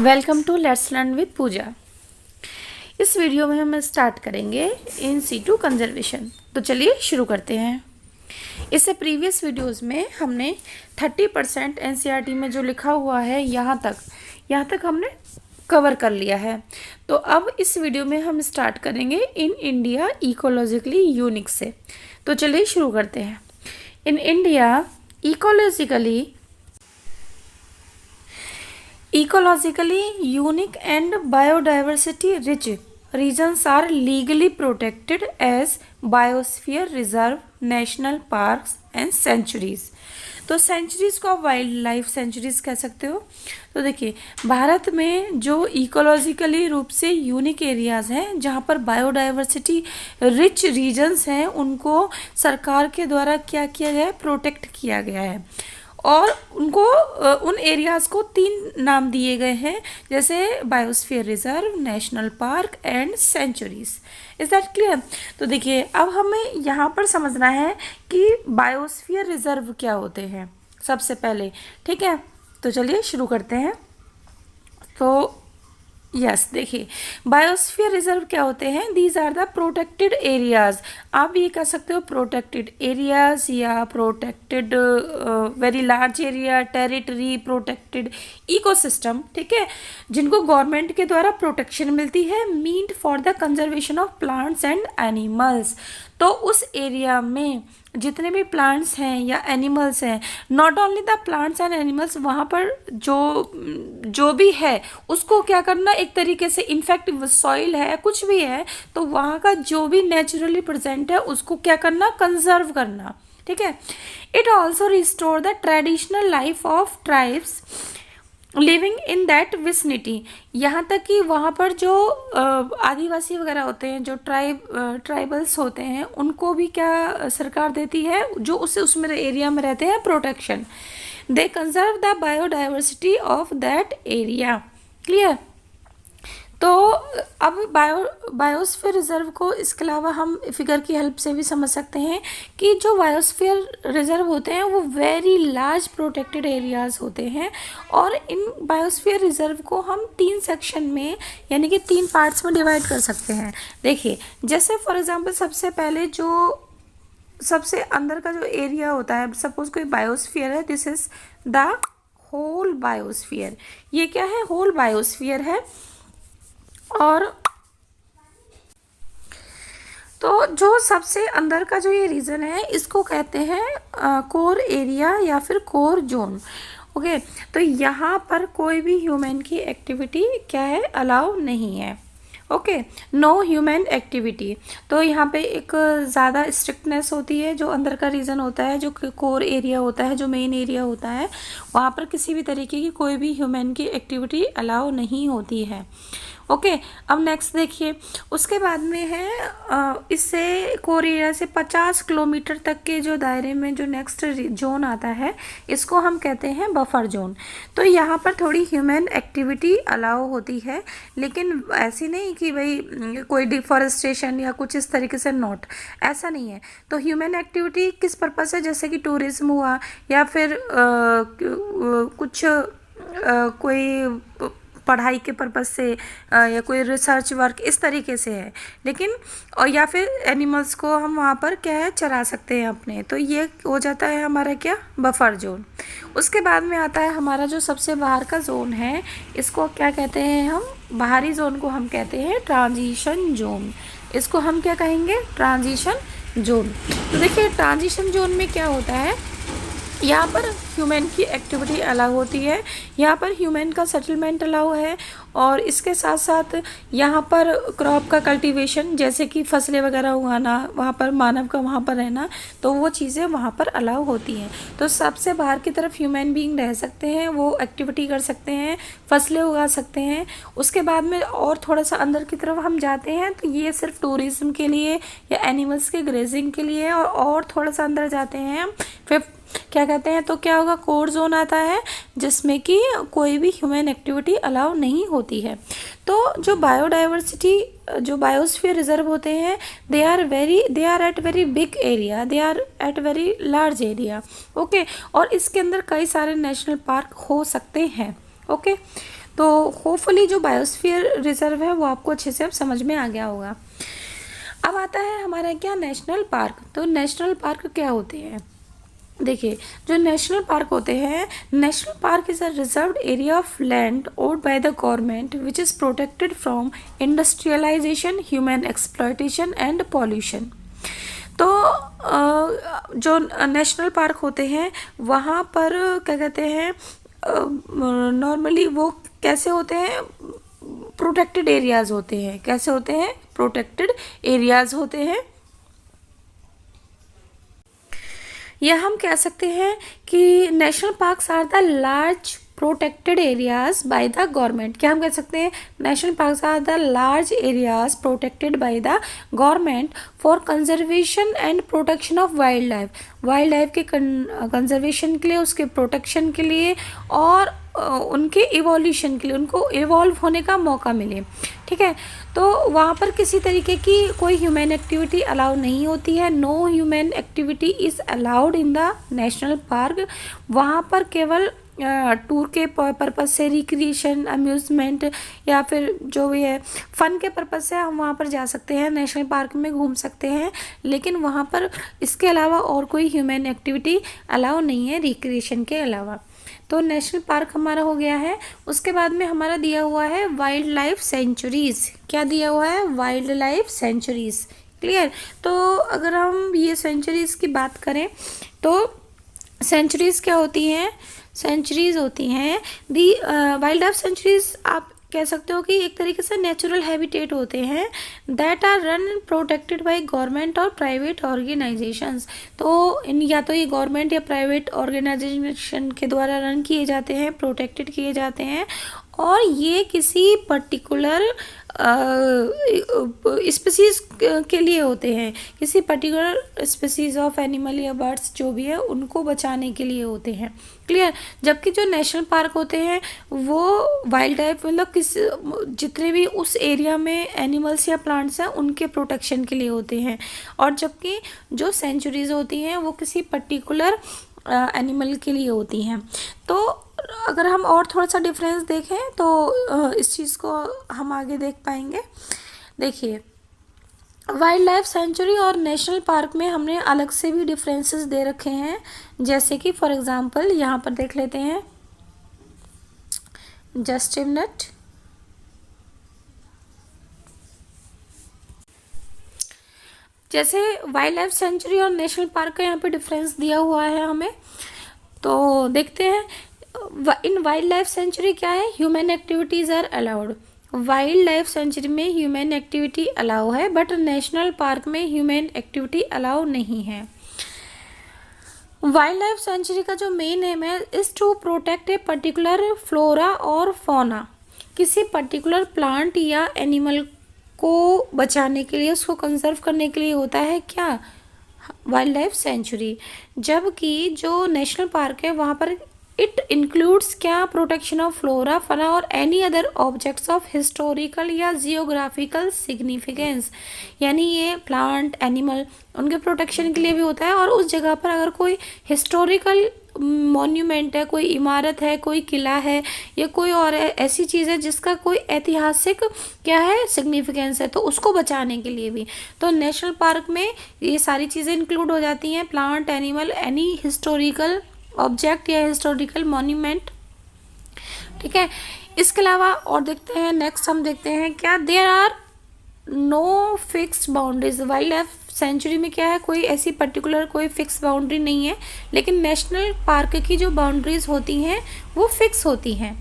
Welcome to let's learn with Pooja. इस video में हम स्टार्ट करेंगे इन सीटू कंजर्वेशन। तो चलिए शुरू करते हैं। इससे प्रीवियस वीडियोस में हमने 30% एनसीईआरटी में जो लिखा हुआ है यहाँ तक हमने कवर कर लिया है। तो अब इस वीडियो में हम स्टार्ट करेंगे इन इंडिया इकोलॉजिकली यूनिक से। तो चलिए शुरू करते हैं। In India Ecologically unique and biodiversity rich regions are legally protected as biosphere reserve, national parks and sanctuaries। तो सेंचुरीज को आप वाइल्ड लाइफ सेंचुरीज कह सकते हो। तो देखिए, भारत में जो इकोलॉजिकली रूप से यूनिक एरियाज़ हैं, जहाँ पर बायोडाइवर्सिटी रिच रीजन्स हैं, उनको सरकार के द्वारा क्या किया गया है, प्रोटेक्ट किया गया है। और उनको उन एरियाज़ को 3 नाम दिए गए हैं, जैसे biosphere reserve, national park and sanctuaries. Is that clear? तो देखिए, अब हमें यहाँ पर समझना है कि बायोस्फीयर रिजर्व क्या होते हैं सबसे पहले। ठीक है, तो चलिए शुरू करते हैं। तो यस, देखिए, बायोस्फीयर रिजर्व क्या होते हैं? These are the protected areas. आप ये कह सकते हो प्रोटेक्टेड एरियाज या protected very large area, territory, protected ecosystem. ठीक है, जिनको गवर्नमेंट के द्वारा प्रोटेक्शन मिलती है, meant for the conservation of plants and animals. तो उस एरिया में जितने भी प्लांट्स हैं या एनिमल्स हैं, not only the plants and animals, वहाँ पर जो भी है उसको क्या करना, एक तरीके से इनफैक्ट सॉइल है, कुछ भी है, तो वहाँ का जो भी नेचुरली प्रेजेंट है उसको क्या करना, कंजर्व करना। ठीक है, it also restore the traditional life of tribes living in that vicinity. यहाँ तक कि वहाँ पर जो आदिवासी वगैरह होते हैं, जो ट्राइबल्स होते हैं, उनको भी क्या सरकार देती है, जो उसमें एरिया में रहते हैं, protection. They conserve the biodiversity of that area. Clear? तो अब बायोस्फीयर रिजर्व को इसके अलावा हम फिगर की हेल्प से भी समझ सकते हैं कि जो बायोस्फीयर रिजर्व होते हैं वो वेरी लार्ज प्रोटेक्टेड एरियाज़ होते हैं। और इन बायोस्फीयर रिजर्व को हम 3 सेक्शन में, यानी कि 3 पार्ट्स में डिवाइड कर सकते हैं। देखिए, जैसे फॉर एग्जांपल सबसे पहले जो सबसे अंदर का जो एरिया होता है, सपोज कोई बायोस्फीयर है, this is the whole biosphere. ये क्या है? होल बायोस्फीयर है। और तो जो सबसे अंदर का जो ये रीजन है, इसको कहते हैं कोर एरिया या फिर कोर जोन। ओके, तो यहाँ पर कोई भी ह्यूमन की एक्टिविटी क्या है, अलाउ नहीं है। Okay, no human activity. तो यहाँ पे एक ज़्यादा स्ट्रिक्टनेस होती है। जो अंदर का रीजन होता है, जो कोर एरिया होता है, जो मेन एरिया होता है, वहाँ पर किसी भी तरीके की कोई भी ह्यूमन की एक्टिविटी अलाउ नहीं होती है। ओके, अब नेक्स्ट देखिए, उसके बाद में है इससे कोर एरिया से 50 किलोमीटर तक के जो दायरे में जो नेक्स्ट जोन आता है, इसको हम कहते हैं बफर जोन। तो यहाँ पर थोड़ी ह्यूमन एक्टिविटी अलाउ होती है, लेकिन ऐसी नहीं कि भाई कोई डिफॉरेस्टेशन या कुछ इस तरीके से, नॉट, ऐसा नहीं है। तो ह्यूमन एक्टिविटी किस पर्पस है, जैसे कि टूरिज्म हुआ या फिर कुछ कोई पढ़ाई के पर्पस से या कोई रिसर्च वर्क, इस तरीके से है। लेकिन और या फिर एनिमल्स को हम वहाँ पर क्या है, चरा सकते हैं अपने। तो ये हो जाता है हमारा क्या, बफर जोन। उसके बाद में आता है हमारा जो सबसे बाहर का जोन है, इसको क्या कहते हैं हम, बाहरी जोन को हम कहते हैं ट्रांजिशन जोन। इसको हम क्या कहेंगे, ट्रांजिशन जोन। तो देखिए, ट्रांजिशन जोन में क्या होता है, यहाँ पर ह्यूमन की एक्टिविटी अलाउ होती है, यहाँ पर ह्यूमन का सेटलमेंट अलाउ है, और इसके साथ साथ यहाँ पर क्रॉप का कल्टीवेशन, जैसे कि फसलें वगैरह उगाना, वहाँ पर मानव का वहाँ पर रहना, तो वो चीज़ें वहाँ पर अलाउ होती हैं। तो सबसे बाहर की तरफ ह्यूमन बीइंग रह सकते हैं, वो एक्टिविटी कर सकते हैं, फसलें उगा सकते हैं। उसके बाद में और थोड़ा सा अंदर की तरफ हम जाते हैं, तो ये सिर्फ टूरिज्म के लिए या एनिमल्स के ग्रेजिंग के लिए। और थोड़ा सा अंदर जाते हैं हम, फिर क्या कहते हैं, तो क्या होगा, कोर जोन आता है, जिसमें कि कोई भी ह्यूमन एक्टिविटी अलाउ नहीं होती है। तो जो बायोडाइवर्सिटी, जो बायोस्फीयर रिजर्व होते हैं, they are at very big area, they are at very large area. Okay, और इसके अंदर कई सारे नेशनल पार्क हो सकते हैं। ओके, तो होपफुली जो बायोस्फीयर रिजर्व है वो आपको अच्छे से अब समझ में आ गया होगा। अब आता है हमारा क्या, नेशनल पार्क। तो नेशनल पार्क क्या होते हैं, देखिए जो नेशनल पार्क होते हैं, national park is a reserved area of land owned by the government which is protected from industrialisation, human exploitation and pollution. तो जो नेशनल पार्क होते हैं वहाँ पर क्या कहते हैं, नॉर्मली वो कैसे होते हैं, प्रोटेक्टेड एरियाज होते हैं। कैसे होते हैं, प्रोटेक्टेड एरियाज होते हैं। या हम कह सकते हैं कि national parks are the large protected areas by the government. क्या हम कह सकते हैं, national parks are the large areas protected by the government for conservation and protection of wild life. Wild life के कंजर्वेशन के लिए, उसके प्रोटेक्शन के लिए और उनके इवोल्यूशन के लिए, उनको इवॉल्व होने का मौका मिले। ठीक है, तो वहाँ पर किसी तरीके की कोई ह्यूमन एक्टिविटी अलाउ नहीं होती है। No human activity is allowed in the national park. वहाँ पर केवल टूर के पर्पज़ से, रिक्रिएशन, अम्यूज़मेंट या फिर जो भी है फ़न के पर्पज़ से हम वहाँ पर जा सकते हैं, नेशनल पार्क में घूम सकते हैं, लेकिन वहाँ पर इसके अलावा और कोई ह्यूमन एक्टिविटी अलाउ नहीं है रिक्रिएशन के अलावा। तो नेशनल पार्क हमारा हो गया है। उसके बाद में हमारा दिया हुआ है वाइल्ड लाइफ सेंचुरीज़। क्या दिया हुआ है, वाइल्ड लाइफ सेंचुरीज़। क्लियर। तो अगर हम ये सेंचुरीज़ की बात करें तो सेंचुरीज़ क्या होती हैं, सेंचुरीज़ होती हैं दी वाइल्ड लाइफ सेंचुरीज़ आप कह सकते हो कि एक तरीके से नेचुरल हैबिटेट होते हैं that are run protected by government और प्राइवेट ऑर्गेनाइजेशंस। तो इन या तो ये गवर्नमेंट या प्राइवेट ऑर्गेनाइजेशन के द्वारा रन किए जाते हैं, प्रोटेक्टेड किए जाते हैं, और ये किसी पर्टिकुलर स्पीसीज़ के लिए होते हैं, किसी पर्टिकुलर स्पीसीज़ ऑफ एनिमल या बर्ड्स जो भी है उनको बचाने के लिए होते हैं। क्लियर। जबकि जो नेशनल पार्क होते हैं वो वाइल्ड लाइफ मतलब किस जितने भी उस एरिया में एनिमल्स या प्लांट्स हैं उनके प्रोटेक्शन के लिए होते हैं, और जबकि जो सेंचुरीज़ होती हैं वो किसी पर्टिकुलर एनिमल के लिए होती हैं। तो अगर हम और थोड़ा सा डिफरेंस देखें तो इस चीज़ को हम आगे देख पाएंगे। देखिए वाइल्ड लाइफ सेंचुरी और नेशनल पार्क में हमने अलग से भी डिफरेंसेस दे रखे हैं, जैसे कि फॉर एग्जांपल यहाँ पर देख लेते हैं, जस्ट ए मिनट। जैसे वाइल्ड लाइफ सेंचुरी और नेशनल पार्क का यहाँ पे डिफरेंस दिया हुआ है हमें, तो देखते हैं। इन वाइल्ड लाइफ सेंचुरी क्या है, human activities are allowed. Wild life sanctuary में ह्यूमन एक्टिविटी अलाउ है, बट नेशनल पार्क में ह्यूमन एक्टिविटी अलाउ नहीं है। वाइल्ड लाइफ सेंचुरी का जो मेन एम है is to protect a particular flora और फौना। किसी पर्टिकुलर प्लांट या एनिमल को बचाने के लिए, उसको कंजर्व करने के लिए होता है क्या, वाइल्ड लाइफ सेंचुरी। जबकि जो नेशनल पार्क है वहाँ पर इट इंक्लूड्स क्या, प्रोटेक्शन ऑफ फ्लोरा, फना और any other objects of historical या जियोग्राफिकल सिग्निफिकेंस। यानी ये प्लांट, एनिमल, उनके प्रोटेक्शन के लिए भी होता है, और उस जगह पर अगर कोई हिस्टोरिकल मॉन्यूमेंट है, कोई इमारत है, कोई किला है या कोई और ऐसी चीज़ है जिसका कोई ऐतिहासिक क्या है, सिग्निफिकेंस है, तो उसको बचाने के लिए भी। तो नेशनल पार्क में ये सारी चीज़ें इंक्लूड हो जाती हैं, plant, animal, any historical object या हिस्टोरिकल मॉन्यूमेंट। ठीक है। इसके अलावा और देखते हैं, नेक्स्ट हम देखते हैं क्या, there are no fixed boundaries. Wild life sanctuary में क्या है, कोई ऐसी पर्टिकुलर कोई फिक्स बाउंड्री नहीं है, लेकिन नेशनल पार्क की जो बाउंड्रीज होती हैं वो फिक्स होती हैं।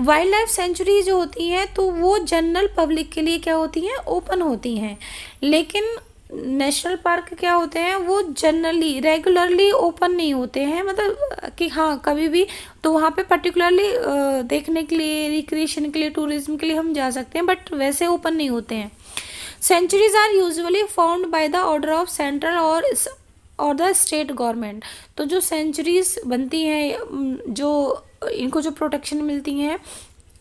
वाइल्ड लाइफ सेंचुरी जो होती हैं तो वो जनरल पब्लिक के लिए क्या होती हैं, ओपन होती हैं, लेकिन नेशनल पार्क क्या होते हैं वो जनरली रेगुलरली ओपन नहीं होते हैं, मतलब कि हाँ कभी भी तो वहाँ पे पर्टिकुलरली देखने के लिए, रिक्रिएशन के लिए, टूरिज्म के लिए हम जा सकते हैं, बट वैसे ओपन नहीं होते हैं। Sanctuaries are usually found by the order of central और द स्टेट गवर्नमेंट। तो जो सेंचुरीज बनती हैं, जो इनको जो प्रोटेक्शन मिलती हैं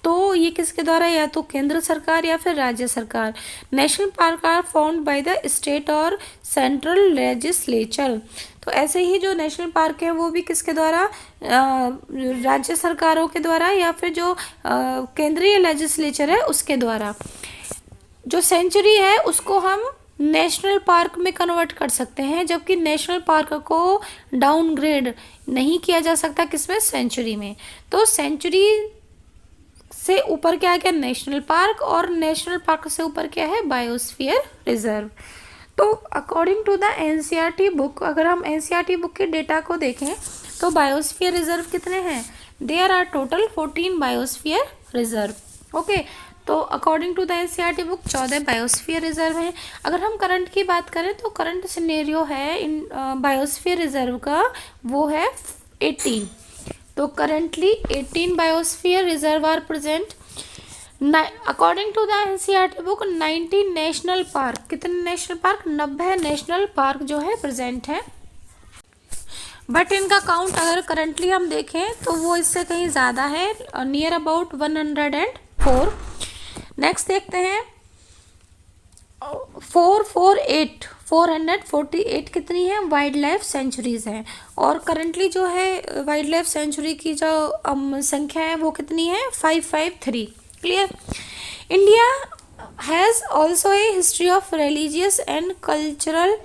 तो ये किसके द्वारा, या तो केंद्र सरकार या फिर राज्य सरकार। National park are found by the state और सेंट्रल लेजिस्लेचर। तो ऐसे ही जो नेशनल पार्क है वो भी किसके द्वारा, राज्य सरकारों के द्वारा या फिर जो केंद्रीय लेजिस्लेचर है उसके द्वारा। जो सेंचुरी है उसको हम नेशनल पार्क में कन्वर्ट कर सकते हैं, जबकि नेशनल पार्क को डाउनग्रेड नहीं किया जा सकता किसमें, सेंचुरी में। तो सेंचुरी से ऊपर क्या है, नेशनल पार्क, और नेशनल पार्क से ऊपर क्या है, बायोस्फीयर रिजर्व। तो according to the NCERT book, अगर हम एनसीईआरटी बुक के डेटा को देखें तो बायोस्फीयर रिजर्व कितने हैं, there are total 14 biosphere reserve. Okay, तो according to the NCERT book 14 biosphere reserve हैं। अगर हम करंट की बात करें तो करंट सिनेरियो है इन बायोस्फीयर रिजर्व का, वो है 18। तो currently 18 biosphere reserve are present. According to the NCERT book 90 national park, कितने नेशनल पार्क, 90 नेशनल पार्क जो है प्रेजेंट है। बट इनका काउंट अगर करंटली हम देखें तो वो इससे कहीं ज़्यादा है, नियर अबाउट 104। नेक्स्ट देखते हैं 448 कितनी है, वाइल्ड लाइफ सेंचुरीज हैं। और करंटली जो है वाइल्ड लाइफ सेंचुरी की जो संख्या है वो कितनी है, 553। Clear. India has also a history of religious and cultural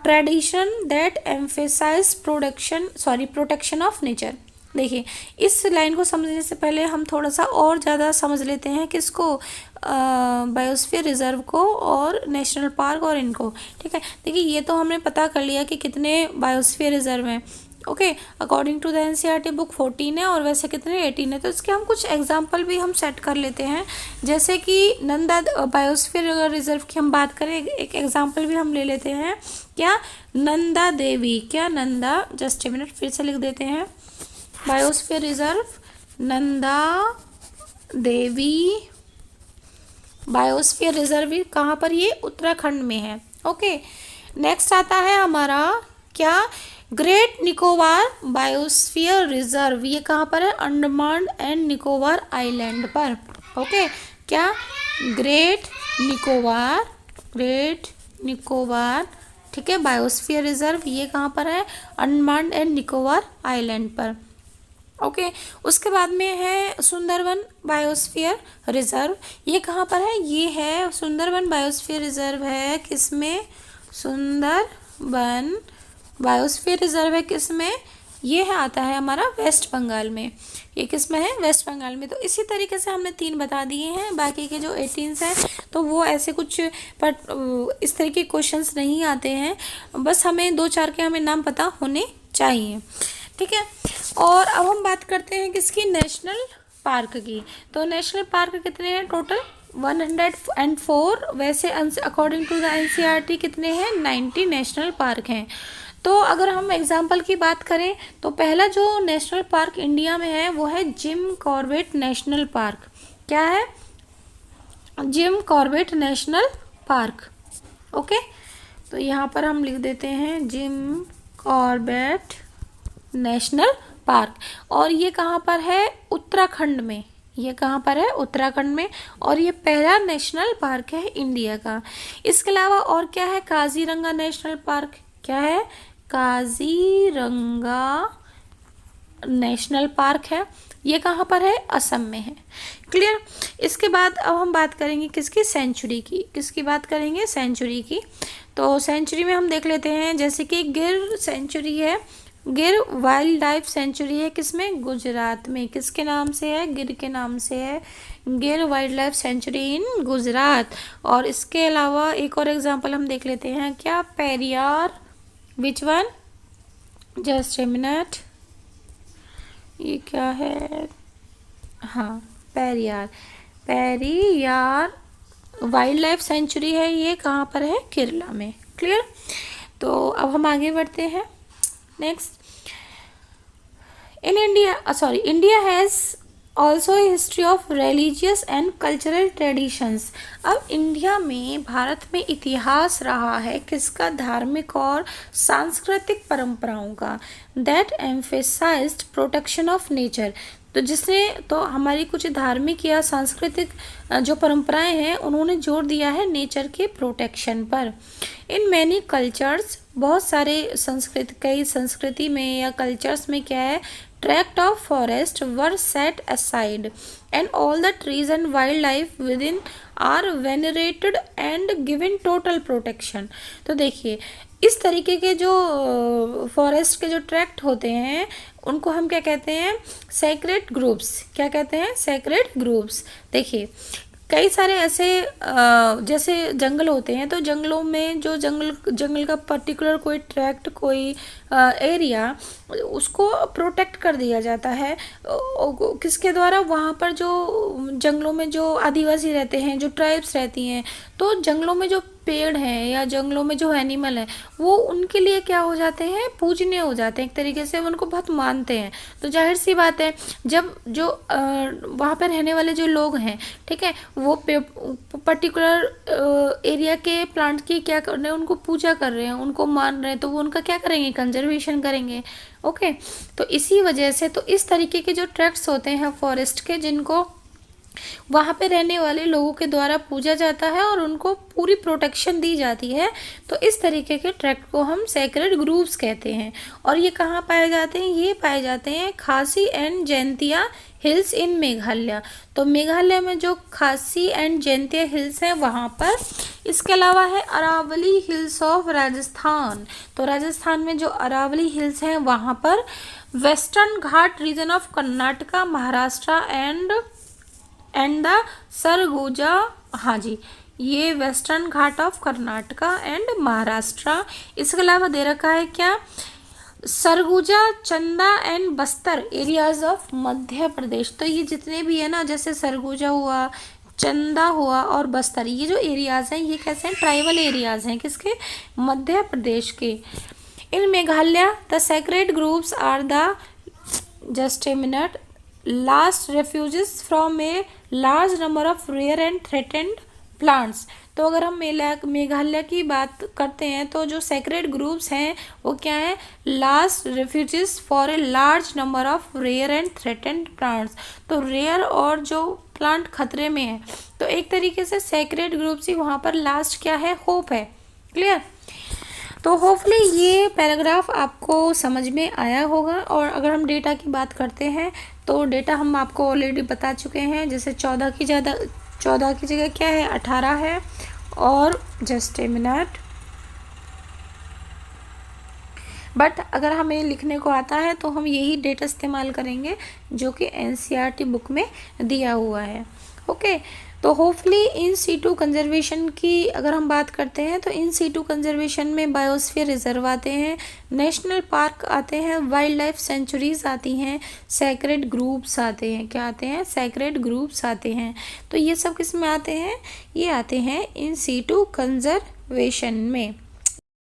tradition that emphasise protection of nature. देखिए, इस लाइन को समझने से पहले हम थोड़ा सा और ज़्यादा समझ लेते हैं किसको, बायोस्फीयर रिजर्व को और नेशनल पार्क और इनको। ठीक है, देखिए ये तो हमने पता कर लिया कि कितने बायोस्फीयर रिजर्व हैं। Okay, according to the NCERT book 14 है और वैसे कितने 18 है। तो इसके हम कुछ एग्जांपल भी हम सेट कर लेते हैं, जैसे कि नंदा बायोस्फीयर रिजर्व की हम बात करें, एक एग्जांपल भी हम ले लेते हैं। क्या, नंदा देवी, क्या नंदा, जस्ट ए मिनट फिर से लिख देते हैं, biosphere reserve Nanda Devi biosphere reserve कहाँ पर, ये उत्तराखंड में है। ओके, नेक्स्ट आता है हमारा क्या, ग्रेट निकोबार बायोस्फीयर रिजर्व, ये कहाँ पर है, अंडमान एंड निकोबार आइलैंड पर। ओके, क्या, ग्रेट निकोबार, ठीक है, बायोस्फीयर रिजर्व ये कहाँ पर है, अंडमान एंड निकोबार आइलैंड पर। ओके, उसके बाद में है सुंदरवन बायोस्फीयर रिजर्व, ये कहाँ पर है, ये है सुंदरवन बायोस्फीयर रिजर्व है किसमें, सुंदरवन बायोस्फीयर रिजर्व है किसमें, ये है आता है हमारा वेस्ट बंगाल में। ये किसमें है, वेस्ट बंगाल में। तो इसी तरीके से हमने 3 बता दिए हैं, बाकी के जो 18 हैं तो वो ऐसे कुछ पर इस तरह के क्वेश्चंस नहीं आते हैं, बस हमें 2-4 के हमें नाम पता होने चाहिए। ठीक है, और अब हम बात करते हैं किसकी, नेशनल पार्क की। तो नेशनल पार्क कितने हैं, टोटल 104। वैसे अकॉर्डिंग टू द एनसीईआरटी कितने हैं, 90 नेशनल पार्क हैं। तो अगर हम एग्जाम्पल की बात करें तो पहला जो नेशनल पार्क इंडिया में है वो है जिम कॉर्बेट नेशनल पार्क। क्या है, Jim Corbett national park. Okay, तो यहाँ पर हम लिख देते हैं जिम कॉर्बेट नेशनल पार्क, और ये कहाँ पर है, उत्तराखंड में। ये कहाँ पर है, उत्तराखंड में, और ये पहला नेशनल पार्क है इंडिया का। इसके अलावा और क्या है, काजीरंगा नेशनल पार्क। क्या है, काजीरंगा नेशनल पार्क है, ये कहाँ पर है, असम में है। क्लियर। इसके बाद अब हम बात करेंगे किसकी, सेंचुरी की। किसकी बात करेंगे, सेंचुरी की। तो सेंचुरी में हम देख लेते हैं, जैसे कि गिर सेंचुरी है, गिर वाइल्ड लाइफ सेंचुरी है किसमें, गुजरात में। किसके नाम से है, गिर के नाम से है, गिर वाइल्ड लाइफ सेंचुरी इन गुजरात। और इसके अलावा एक और एग्जांपल हम देख लेते हैं, क्या, Periyar, which one, just a minute, ये क्या है, हाँ, पेरियार वाइल्ड लाइफ सेंचुरी है, ये कहाँ पर है, केरला में। क्लियर। तो अब हम आगे बढ़ते हैं। Next, India has also history of religious and cultural traditions. अब इंडिया में, भारत में इतिहास रहा है किसका, धार्मिक और सांस्कृतिक परंपराओं का, that emphasised protection of nature. तो जिसने तो हमारी कुछ धार्मिक या सांस्कृतिक जो परंपराएं हैं उन्होंने जोर दिया है नेचर के प्रोटेक्शन पर। इन मैनी कल्चर्स, बहुत सारे कई संस्कृति में या कल्चर्स में क्या है, tract of forest were set aside and all the trees and wildlife within are venerated and given total protection। तो देखिए इस तरीके के जो फॉरेस्ट के जो ट्रैक्ट होते हैं उनको हम क्या कहते हैं, सेक्रेड ग्रुप्स। क्या कहते हैं, सेक्रेड ग्रुप्स। देखिए कई सारे ऐसे जैसे जंगल होते हैं, तो जंगलों में जो जंगल का पर्टिकुलर कोई ट्रैक्ट, कोई एरिया, उसको प्रोटेक्ट कर दिया जाता है। किसके द्वारा, वहाँ पर जो जंगलों में जो आदिवासी रहते हैं, जो ट्राइब्स रहती हैं, तो जंगलों में जो पेड़ हैं या जंगलों में जो एनिमल है वो उनके लिए क्या हो जाते हैं, पूजनीय हो जाते हैं, एक तरीके से उनको बहुत मानते हैं। तो जाहिर सी बात है जब जो वहाँ पर रहने वाले जो लोग हैं, ठीक है, वो पर्टिकुलर एरिया के प्लांट की क्या कर रहे हैं, उनको पूजा कर रहे हैं, उनको मान रहे हैं, तो वो उनका क्या करेंगे, कंजर्वेशन करेंगे। ओके, तो इसी वजह से तो इस तरीके के जो ट्रैक्ट्स होते हैं फॉरेस्ट के, जिनको वहाँ पे रहने वाले लोगों के द्वारा पूजा जाता है और उनको पूरी प्रोटेक्शन दी जाती है, तो इस तरीके के ट्रैक्ट को हम सेक्रेड ग्रुप्स कहते हैं। और ये कहाँ पाए जाते हैं, ये पाए जाते हैं खासी एंड जैंतिया हिल्स इन मेघालय। तो मेघालय में जो खासी एंड जैंतिया हिल्स हैं वहाँ पर। इसके अलावा है अरावली हिल्स ऑफ राजस्थान। तो राजस्थान में जो अरावली हिल्स हैं वहाँ पर। Western Ghat region of Karnataka, Maharashtra and the Surguja, हाँ जी, ये Western Ghat of Karnataka and Maharashtra. इसके अलावा दे रखा है क्या, Surguja, Chanda and Bastar areas of Madhya Pradesh. तो ये जितने भी है ना, जैसे सरगुजा हुआ, चंदा हुआ और बस्तर, ये जो एरियाज हैं ये कैसे हैं, ट्राइबल एरियाज हैं, किसके, मध्य प्रदेश के। In Meghalaya the sacred groves are the, just a minute, last refuges from a large number of rare and threatened plants. तो अगर हम मेघालय की बात करते हैं तो जो सेक्रेड ग्रुप्स हैं वो क्या है, last refuges for a large number of rare and threatened plants. तो रेयर और जो प्लांट खतरे में है, तो एक तरीके से सेक्रेड ग्रुप्स ही वहाँ पर लास्ट क्या है, होप है। क्लियर। तो होपफुली ये पैराग्राफ आपको समझ में आया होगा। और अगर हम डेटा की बात करते हैं तो डेटा हम आपको ऑलरेडी बता चुके हैं। जैसे 14 की जगह क्या है, 18 है। और जस्ट ए मिनट, बट अगर हमें लिखने को आता है तो हम यही डेटा इस्तेमाल करेंगे जो कि एनसीईआरटी बुक में दिया हुआ है। ओके, तो होपफुली इन सीटू कंजर्वेशन की अगर हम बात करते हैं तो इन सीटू कंजर्वेशन में बायोस्फीयर रिजर्व आते हैं, नेशनल पार्क आते हैं, वाइल्ड लाइफ सेंचुरीज आती हैं, सेक्रेड ग्रुप्स आते हैं। क्या आते हैं, सेक्रेड ग्रुप्स आते हैं। तो ये सब किस में आते हैं, ये आते हैं इन सीटू कंजर्वेशन में।